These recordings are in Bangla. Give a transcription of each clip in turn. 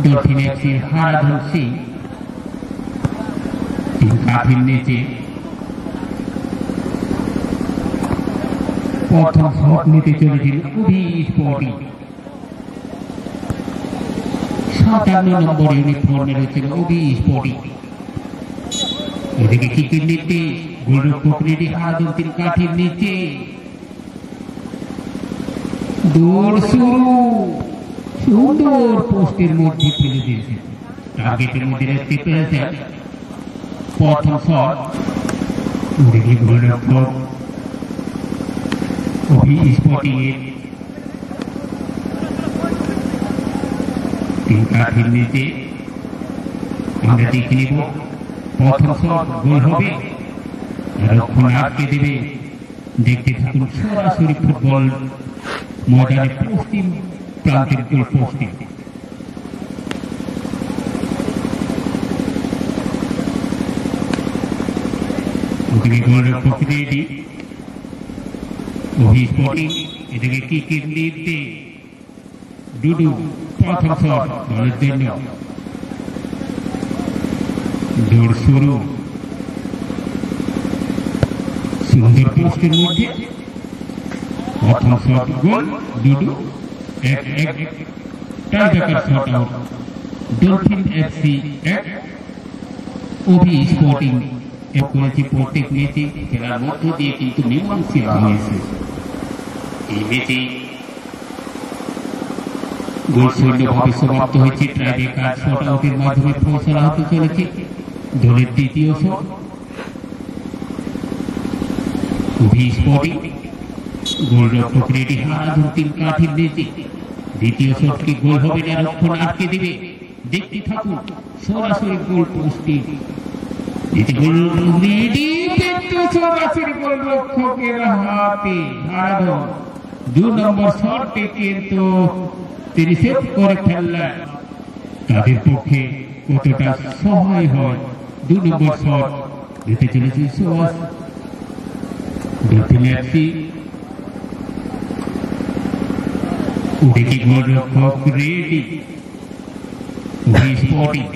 ডলফিন এফসির হারাধন সিং তিন কাঠির নিচে প্রথম শট নিতে চলেছিল খুবই স্পোর্টিং। 57 নম্বর ইউনিফর্মে রয়েছিল ওবি স্পোর্টিং। এদিকে কিকের নিতে গোলরক্ষক রেডি হারাধন তিন কাঠির নিচে দৌড় শুরু, সুন্দর পোস্টের মধ্যে ফেলে দিয়েছে। টার্গেটের মধ্যে রাখতে পেরেছেন প্রথম শট। ওদিকে গোলরক্ষক ওবি স্পোর্টিং এর তিন কাঠির নিচে আমরা দেখে নিব প্রথম শট গোল হবে, রক্ষণ আটকে দেবে। দেখতে থাকুন সরাসরি ফুটবল ময়দানে পশ্চিম প্রান্তের গোল পোস্টে। ওদিকে গোলরক্ষক রেডি ওবি স্পোর্টিং, এদিকে কিকের নিতে ডুডু প্রথম শট দলের জন্য। দৌড় শুরু, সুন্দর পোস্টের মধ্যে প্রথম shot goal. Dudu tiebreaker shot out. Dolphin FC 1 ওবি স্পোর্টিং করেছে। প্রত্যেক ম্যাচে খেলার মধ্য দিয়ে কিন্তু মীমাংসা হয়েছে। এই ম্যাচে গোল শূন্যভাবে সমাপ্ত হয়েছে। টাইব্রেকার শট আউটের মাধ্যমে ফয়সালা হতে চলেছে দলের দ্বিতীয় শট। ওবি স্পোর্টিং গোলরক্ষক রেডি হারাধন তিন কাঠির নিচে দ্বিতীয় শট কি গোল হবে না রক্ষণ আটকে দিবে? দেখতে থাকুন সরাসরি গোল পোস্টে। সরাসরি গোলরক্ষকের হাতে হারাধন 2 নম্বর শটে কিন্তু তিনি সেভ করে ফেললেন। তাদের পক্ষে কতটা সহায় হয় 2 নম্বর শট দিতে চলেছে সোয়াস। ডলফিন এফসি ওদিকে গোলরক্ষক রেডি ওবি স্পোর্টিং,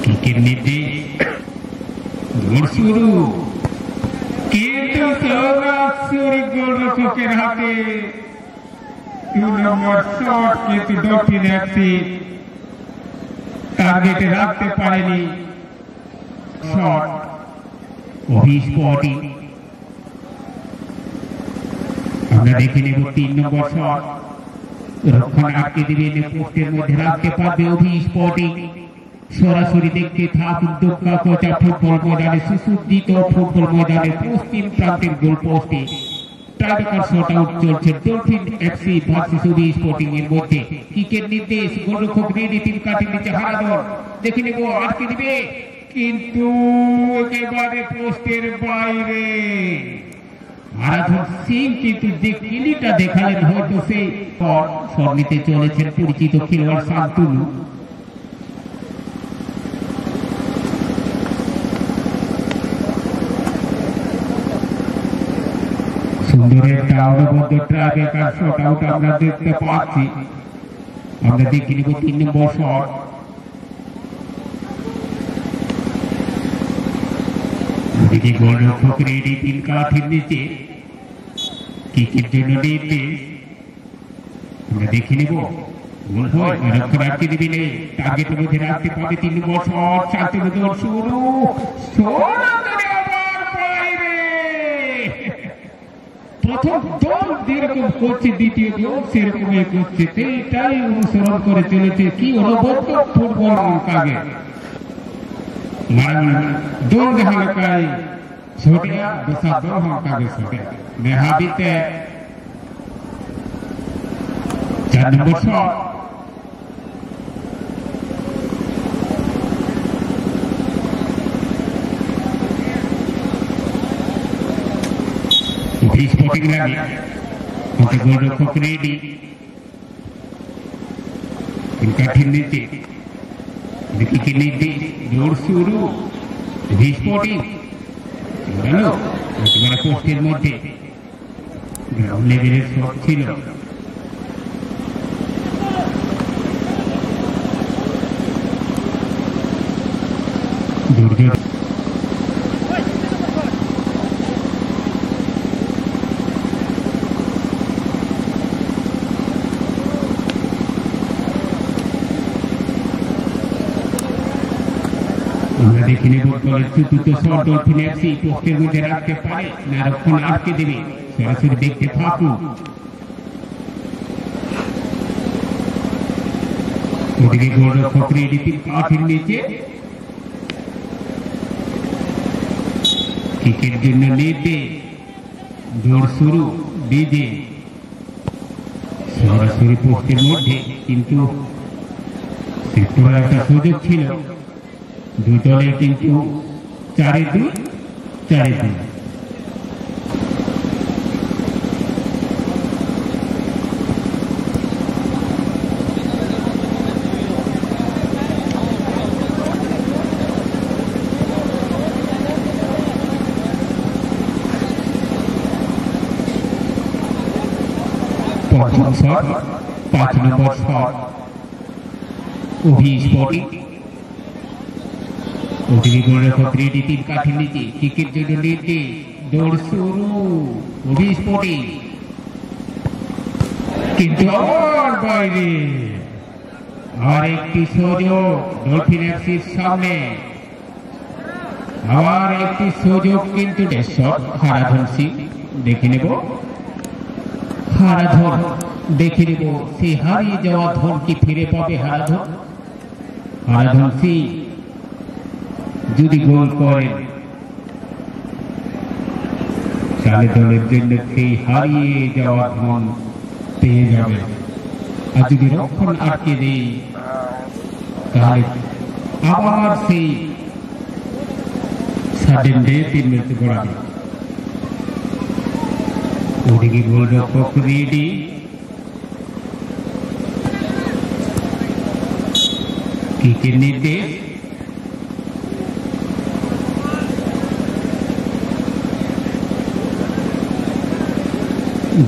কিকের নির্দেশ দৌড় শুরু, কিন্তু সরাসরি গোলরক্ষকের হাতে 2 নম্বর শট কিন্তু ডলফিন এফসি টার্গেটে রাখতে পারেনি। Shot OB Sporting. আমরা দেখে নেব 3 নম্বর শট, রক্ষণ আটকে দিবে, পোস্টের মধ্যে রাখতে পারবে ওবি স্পোর্টিং। সরাসরি দেখতে থাকুন দক্ষা কোচা ফুটবল ময়দানে সুসজ্জিত ফুটবল ময়দানের পশ্চিম প্রান্তের গোল পোস্টে টাইব্রেকার শট আউট চলছে Dolphin FC versus OB Sporting এর মধ্যে। কিকের নির্দেশ গোলরক্ষক রেডি তিন কাঠির নিচে হারাধন দেখে নেব আটকে দিবে, কিন্তু একেবারে পোস্টের বাইরে। হারাধন সিং কিন্তু যে কিলিটা দেখালেন হয়তো সেই শট নিতে চলেছেন পরিচিত খেলোয়াড় শান্তনু। সুন্দর একটা অনবদ্য টাইব্রেকার শট আউট আমরা দেখতে পাচ্ছি। আমরা দেখে নিব 3 নম্বর শট। ওদিকে গোলরক্ষক রেডি তিন কাঠির নিচে কিকের জন্য নির্দেশ। আমরা দেখে নিব গোল হয় রক্ষণ আটকে দিবে, টার্গেটের মধ্যে রাখতে পারবে 3 নম্বর শট। শান্তনু দৌড় শুরু, প্রথম দল যেরকম করছে দ্বিতীয় দল সেরকমই করছে, এটাই অনুসরণ করে চলেছে। কি অনবদ্য ফুটবল কাগে দৌড় হালকায় ছোটিয়া দশা দৌড় কাগে ছোটে মেহাবিতে 4 নম্বর শট। স্পোর্টিং লাগে গোলরক্ষক রেডি তিন কাঠির নিচে কিকের নির্দেশ দৌড় শুরু। স্পোর্টিং পোস্টের মধ্যে লেভেলের শট ছিল। দুর্যোগ আমরা দেখে নেব দলের চতুর্থ শট ডলফিন এফসি পোস্টের মধ্যে রাখতে পারে না রক্ষণ আটকে দেবে। সরাসরি দেখতে থাকুন। ওদিকে গোলরক্ষক রেডি কাঠের নিচে কিকের জন্য নির্দেশ। জোর শুরু ডিজে সরাসরি পোস্টের মধ্যে, কিন্তু সেট করার একটা সুযোগ ছিল। দুই দলের কিন্তু 4-2 4-2। প্রথম শট 5 নম্বর শট অভি স্পোর্টিং। ওদিকে গোলরক্ষক রেডি কাঠের নিচে কিকের জন্য নির্দেশ। দৌড় শুরু অভি স্পোর্টিং, কিন্তু বাইরে। আর একটি সুযোগ ডলফিন এফসির সামনে, আবার একটি সুযোগ, কিন্তু শট হারাধন সিং। দেখে নেব হারাধন, দেখে নেব সে হারিয়ে যাওয়া ধন কি ফিরে পাবে হারাধন। হারাধন সিং যদি গোল করেন তাহলে দলের জন্য সেই হারিয়ে যাওয়া ধন পেয়ে যাবে। আর যদি রক্ষণ আটকে দেয় তাহলে আবার সেই সাডেন ডেথের মৃত্যু করাবে। ওদিকে গোলরক্ষক রেডি, কিকের নির্দেশ।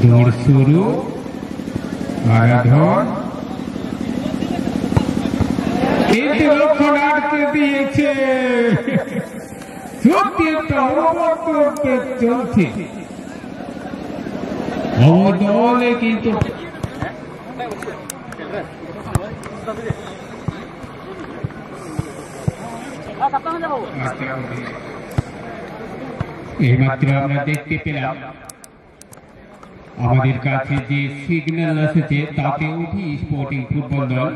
দৌড় শুরু আরাধন, কিন্তু রক্ষণ আটকে দিয়েছে। সত্যি একটা অবতরণ চলছে দলে, কিন্তু এইমাত্র আমরা দেখতে পেলাম আমাদের কাছে যে সিগন্যাল এসেছে তাতে অভি স্পোর্টিং ফুটবল দল